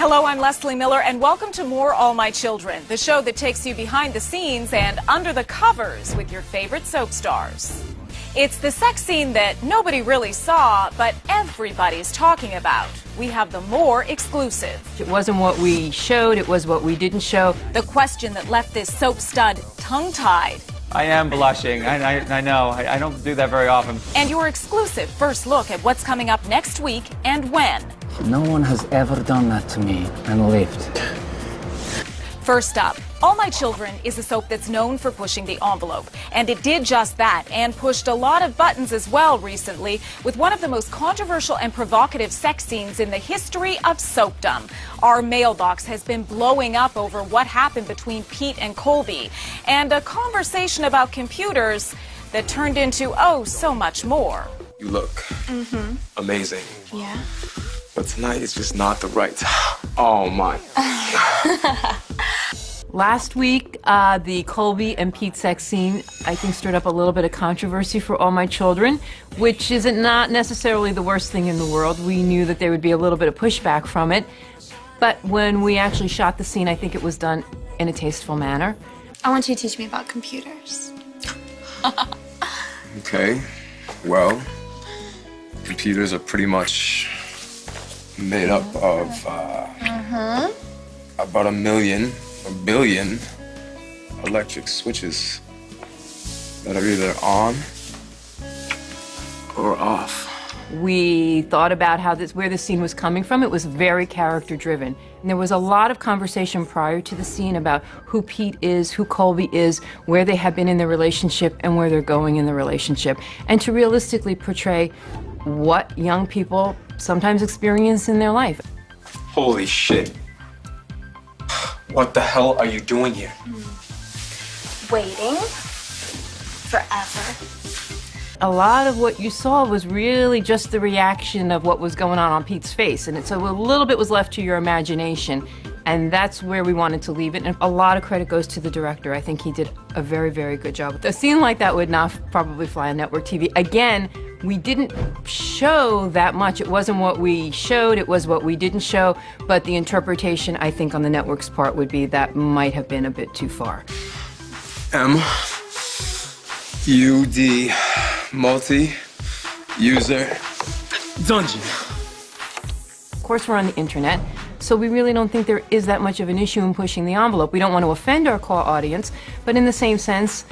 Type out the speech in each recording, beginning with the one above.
Hello, I'm Leslie Miller, and welcome to More All My Children, the show that takes you behind the scenes and under the covers with your favorite soap stars. It's the sex scene that nobody really saw, but everybody's talking about. We have the More exclusive. It wasn't what we showed, it was what we didn't show. The question that left this soap stud tongue-tied. I am blushing. I know. I don't do that very often. And your exclusive first look at what's coming up next week and when. No one has ever done that to me and lived. First up, All My Children is a soap that's known for pushing the envelope. And it did just that and pushed a lot of buttons as well recently with one of the most controversial and provocative sex scenes in the history of soapdom. Our mailbox has been blowing up over what happened between Pete and Colby and a conversation about computers that turned into, oh, so much more. You look amazing. Yeah. But tonight is just not the right time. Oh my. Last week, the Colby and Pete sex scene, I think, stirred up a little bit of controversy for All My Children, which is not necessarily the worst thing in the world. We knew that there would be a little bit of pushback from it. But when we actually shot the scene, I think it was done in a tasteful manner. I want you to teach me about computers. Okay. Well, computers are pretty much made up of about a billion electric switches that are either on or off. We thought about where the scene was coming from. It was very character driven. And there was a lot of conversation prior to the scene about who Pete is, who Colby is, where they have been in the relationship and where they're going in the relationship. And to realistically portray what young people sometimes experience in their life. Holy shit. What the hell are you doing here? Waiting forever. A lot of what you saw was really just the reaction of what was going on Pete's face. And so a little bit was left to your imagination. And that's where we wanted to leave it. And a lot of credit goes to the director. I think he did a very, very good job. A scene like that would not probably fly on network TV. Again, we didn't show that much. It wasn't what we showed, it was what we didn't show. But the interpretation, I think, on the network's part would be that might have been a bit too far. MUD, multi-user dungeon. Of course, we're on the internet, so we really don't think there is that much of an issue in pushing the envelope. We don't want to offend our core audience, but in the same sense,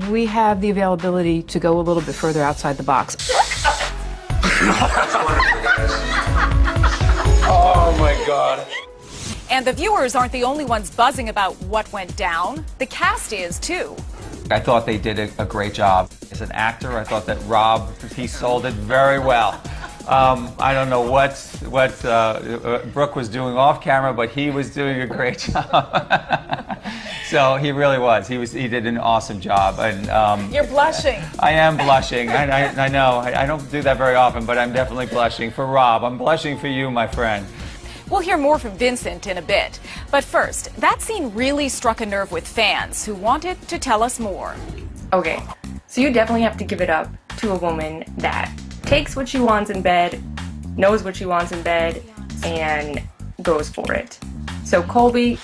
we have the availability to go a little bit further outside the box. Oh my God. And the viewers aren't the only ones buzzing about what went down. The cast is, too. I thought they did a great job. As an actor, I thought that Rob, he sold it very well. I don't know what Brooke was doing off camera, but he was doing a great job. So he really was. He did an awesome job. And You're blushing. I am blushing. I know. I don't do that very often, but I'm definitely blushing for Rob. I'm blushing for you, my friend. We'll hear more from Vincent in a bit. But first, that scene really struck a nerve with fans who wanted to tell us more. Okay, so you definitely have to give it up to a woman that takes what she wants in bed, knows what she wants in bed, and goes for it. So Colby,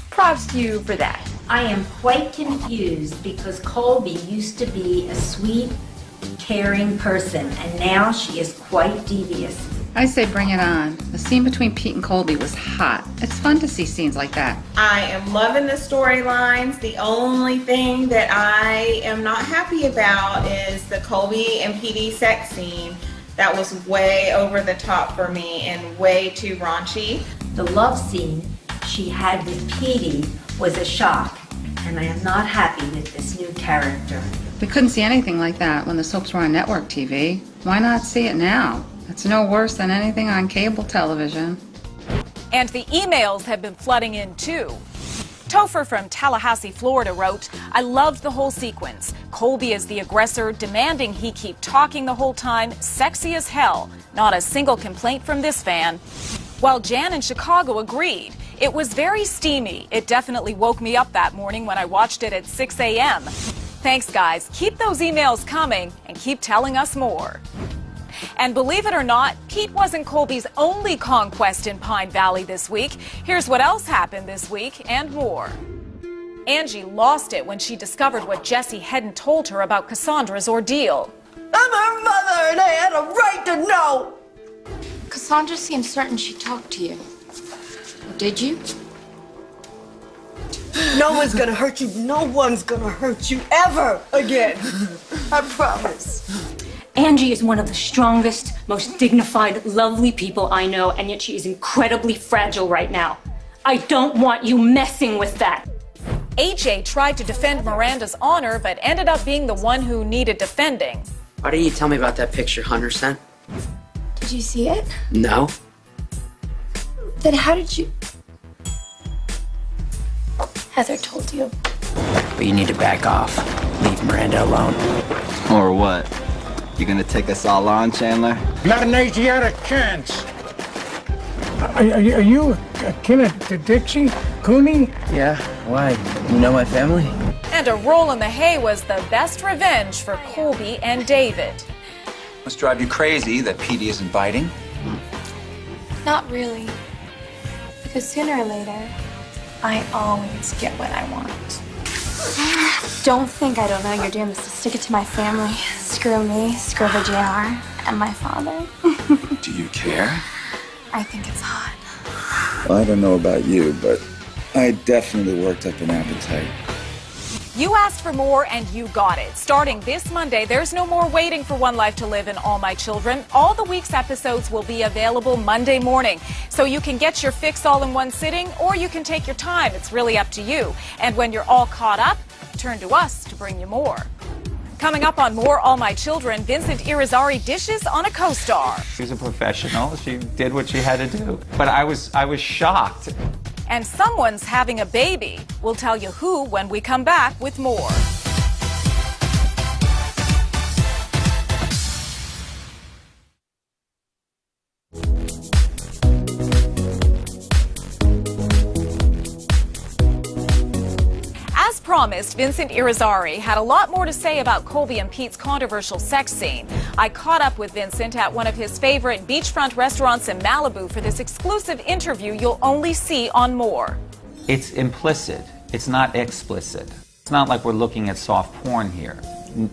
props to you for that. I am quite confused because Colby used to be a sweet, caring person, and now she is quite devious. I say bring it on. The scene between Pete and Colby was hot. It's fun to see scenes like that. I am loving the storylines. The only thing that I am not happy about is the Colby and PD sex scene. That was way over the top for me and way too raunchy. The love scene she had with Petey was a shock, and I am not happy with this new character. We couldn't see anything like that when the soaps were on network TV. Why not see it now? It's no worse than anything on cable television. And the emails have been flooding in, too. Topher from Tallahassee, Florida wrote, I loved the whole sequence. Colby is the aggressor, demanding he keep talking the whole time, sexy as hell. Not a single complaint from this fan. While Jan in Chicago agreed. It was very steamy. It definitely woke me up that morning when I watched it at 6 a.m. Thanks, guys. Keep those emails coming and keep telling us more. And believe it or not, Pete wasn't Colby's only conquest in Pine Valley this week. Here's what else happened this week and more. Angie lost it when she discovered what Jesse hadn't told her about Cassandra's ordeal. I'm her mother and I had a right to know. Cassandra seemed certain she talked to you. Did you? No one's gonna hurt you. No one's gonna hurt you ever again. I promise. Angie is one of the strongest, most dignified, lovely people I know, and yet she is incredibly fragile right now. I don't want you messing with that. AJ tried to defend Miranda's honor, but ended up being the one who needed defending. Why didn't you tell me about that picture Hunter sent? Did you see it? No. Then how did you... Heather told you. But you need to back off. Leave Miranda alone. Or what? You gonna take us all on, Chandler? Not an Asiatic chance. Are you kin to Dixie? Cooney? Yeah, why? You know my family? And a roll in the hay was the best revenge for Colby and David. Must drive you crazy that Petey isn't biting. Not really. Because sooner or later, I always get what I want. Don't think I don't know you're doing this to stick it to my family. Screw me, screw the JR, and my father. Do you care? I think it's hot. Well, I don't know about you, but I definitely worked up an appetite. You asked for more and you got it. Starting this Monday, there's no more waiting for One Life to Live in All My Children. All the week's episodes will be available Monday morning. So you can get your fix all in one sitting, or you can take your time. It's really up to you. And when you're all caught up, turn to us to bring you more. Coming up on More All My Children, Vincent Irizarry dishes on a co-star. She was a professional. She did what she had to do. But I was shocked. And someone's having a baby. We'll tell you who when we come back with more. As promised, Vincent Irizarry had a lot more to say about Colby and Pete's controversial sex scene. I caught up with Vincent at one of his favorite beachfront restaurants in Malibu for this exclusive interview you'll only see on More. It's implicit. It's not explicit. It's not like we're looking at soft porn here.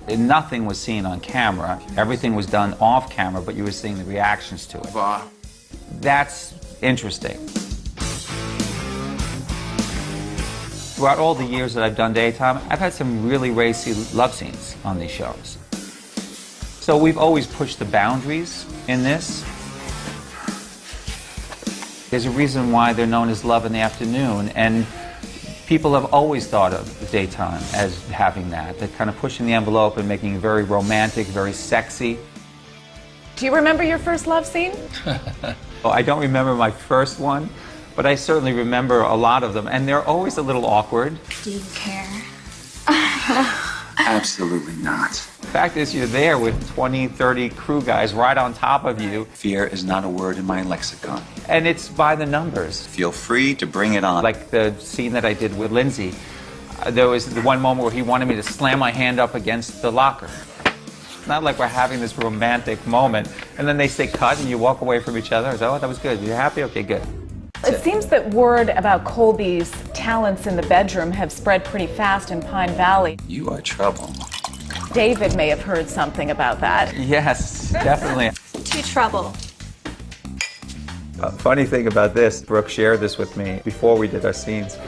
Nothing was seen on camera. Everything was done off camera, but you were seeing the reactions to it. That's interesting. Throughout all the years that I've done daytime, I've had some really racy love scenes on these shows. So we've always pushed the boundaries in this. There's a reason why they're known as Love in the Afternoon, and people have always thought of the daytime as having that. They're kind of pushing the envelope and making it very romantic, very sexy. Do you remember your first love scene? Well, I don't remember my first one, but I certainly remember a lot of them, and they're always a little awkward. Do you care? Absolutely not. The fact is, you're there with 20, 30 crew guys right on top of you. Fear is not a word in my lexicon. And it's by the numbers. Feel free to bring it on. Like the scene that I did with Lindsay. There was the one moment where he wanted me to slam my hand up against the locker. It's not like we're having this romantic moment, and then they say cut and you walk away from each other. I say, oh, that was good. You're happy? Okay, good. It seems that word about Colby's talents in the bedroom have spread pretty fast in Pine Valley. You are trouble. David may have heard something about that. Yes, definitely. To trouble. A funny thing about this, Brooke shared this with me before we did our scenes,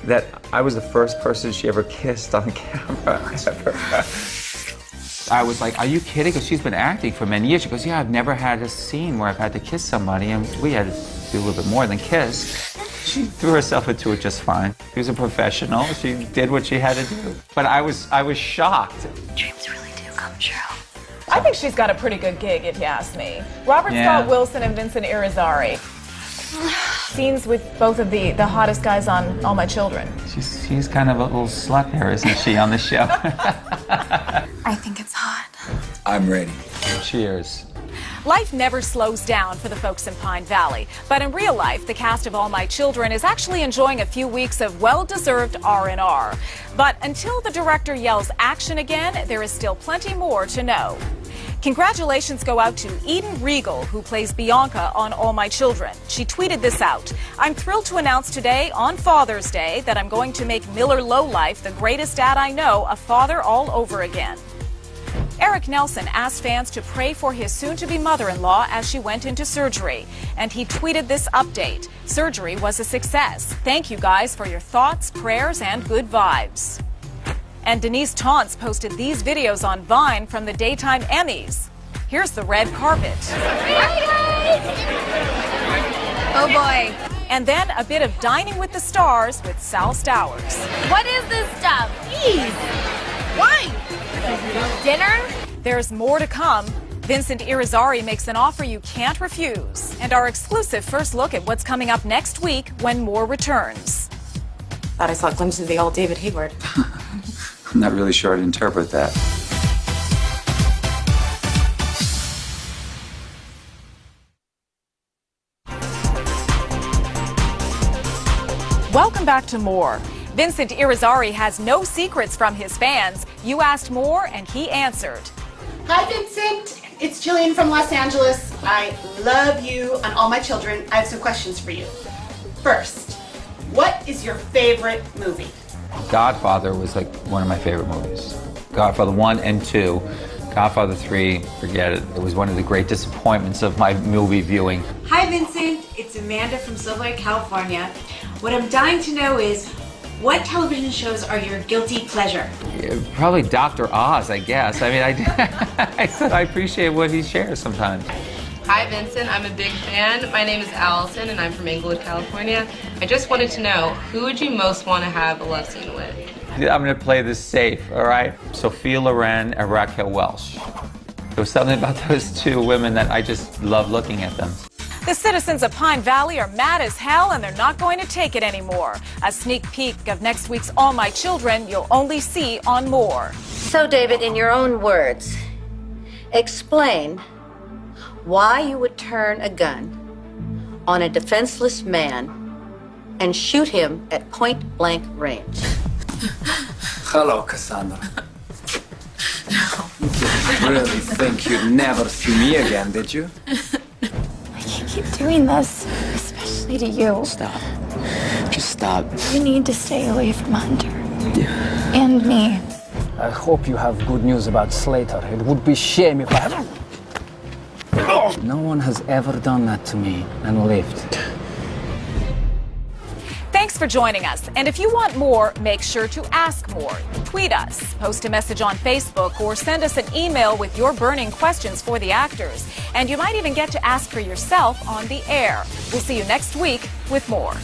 that I was the first person she ever kissed on camera ever. I was like, are you kidding? Because she's been acting for many years. She goes, yeah, I've never had a scene where I've had to kiss somebody, and we had to do a little bit more than kiss. She threw herself into it just fine. She was a professional. She did what she had to do. But I was shocked. Dreams really do come true. I think she's got a pretty good gig, if you ask me. Robert Scott Wilson and Vincent Irizarry. Scenes with both of the hottest guys on All My Children. She's kind of a little slut there, isn't she, on the show? I think it's hot. I'm ready. Cheers. Life never slows down for the folks in Pine Valley. But in real life, the cast of All My Children is actually enjoying a few weeks of well-deserved R&R. But until the director yells action again, there is still plenty more to know. Congratulations go out to Eden Regal, who plays Bianca on All My Children. She tweeted this out. I'm thrilled to announce today, on Father's Day, that I'm going to make Miller Lowlife, the greatest dad I know, a father all over again. Eric Nelson asked fans to pray for his soon-to-be mother-in-law as she went into surgery. And he tweeted this update. Surgery was a success. Thank you guys for your thoughts, prayers, and good vibes. And Denise Taunts posted these videos on Vine from the Daytime Emmys. Here's the red carpet. Oh boy. And then a bit of Dining with the Stars with Sal Stowers. What is this stuff? Please. Why? Dinner? There's more to come. Vincent Irizarry makes an offer you can't refuse. And our exclusive first look at what's coming up next week when More returns. Thought I saw a glimpse of the old David Hayward. I'm not really sure how to interpret that. Welcome back to More. Vincent Irizarry has no secrets from his fans. You asked More and he answered. Hi, Vincent. It's Jillian from Los Angeles. I love you and all my children. I have some questions for you. First, what is your favorite movie? Godfather was like one of my favorite movies. Godfather 1 and 2. Godfather 3, forget it. It was one of the great disappointments of my movie viewing. Hi, Vincent. It's Amanda from Silver, California. What I'm dying to know is, what television shows are your guilty pleasure? Probably Dr. Oz, I guess. I mean, I appreciate what he shares sometimes. Hi, Vincent. I'm a big fan. My name is Allison, and I'm from Inglewood, California. I just wanted to know, who would you most want to have a love scene with? I'm going to play this safe, all right? Sophia Loren and Raquel Welch. There was something about those two women that I just love looking at them. The citizens of Pine Valley are mad as hell and they're not going to take it anymore. A sneak peek of next week's All My Children you'll only see on More. So, David, in your own words, explain why you would turn a gun on a defenseless man and shoot him at point-blank range. Hello, Cassandra. You didn't really think you'd never see me again, did you? I can't keep doing this, especially to you. Stop. Just stop. You need to stay away from Hunter. And me. I hope you have good news about Slater. It would be shame if I... No one has ever done that to me and lived. Thanks for joining us. And if you want more, make sure to ask more. Tweet us, post a message on Facebook, or send us an email with your burning questions for the actors. And you might even get to ask for yourself on the air. We'll see you next week with More.